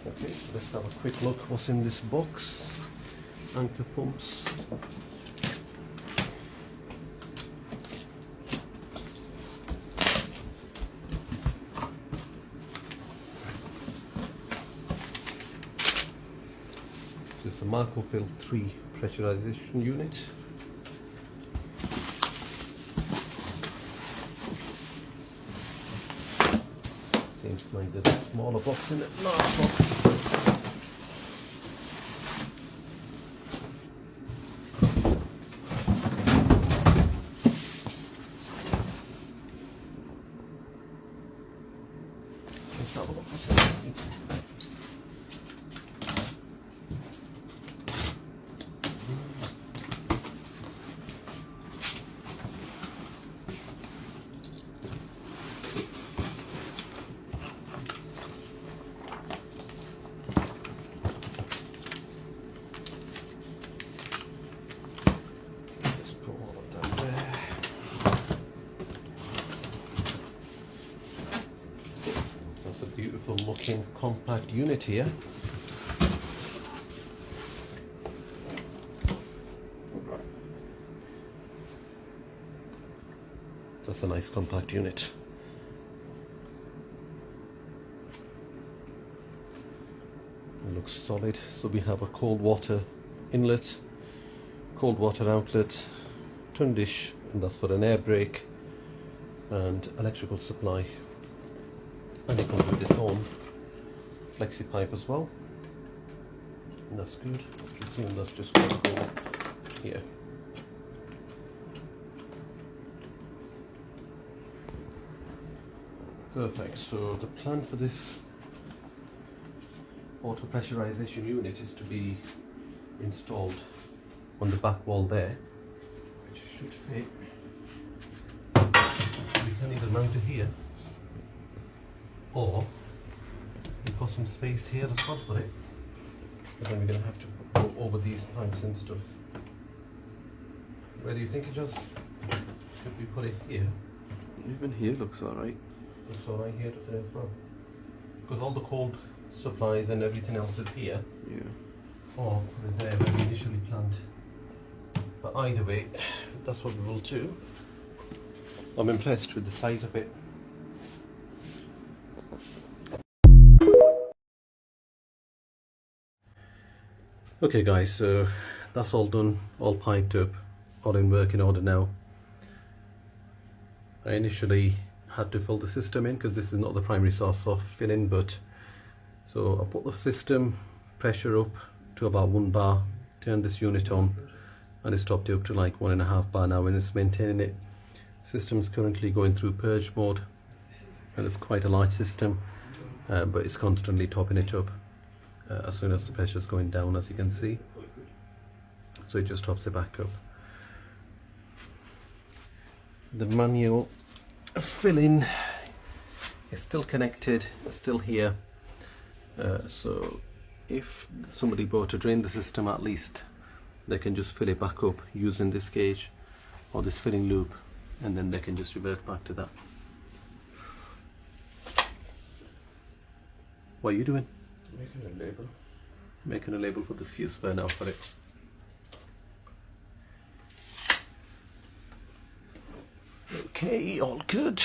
Okay, so let's have a quick look what's in this box. Anchor pumps. So it's a Marco-Fill 3 pressurization unit. Seems like there's a smaller box in it, large box. Let's have a look what's inside. A beautiful looking compact unit here. That's a nice compact unit. It looks solid. So we have a cold water inlet, cold water outlet, twin dish, and that's for an air brake, and electrical supply. And it comes with its own flexi pipe as well, and that's good. I presume that's just going to go here. Perfect. So the plan for this auto pressurization unit is to be installed on the back wall there, which should fit. We can either mount it here, or we've got some space here as well for it, but then we're going to have to go over these pipes and stuff. Where do you think it just should we put it here? Even here looks alright. Looks alright here to as well, because all the cold supplies and everything else is here. Yeah. Or put it there where we initially planned. But either way, that's what we will do. I'm impressed with the size of it. Okay guys, so that's all done, all piped up, all in working order now. I initially had to fill the system in because this is not the primary source of filling, but so I put the system pressure up to about 1 bar, turned this unit on, and it's topped it up to like 1.5 bar now, and it's maintaining it. System's currently going through purge mode, and it's quite a large system, but it's constantly topping it up as soon as the pressure is going down, as you can see. So it just tops it back up. The manual filling is still connected, it's still here. So if somebody bought to drain the system, at least they can just fill it back up using this gauge or this filling loop, and then they can just revert back to that. What are you doing? Making a label. Making a label for this fuse spare now for it. Okay, all good.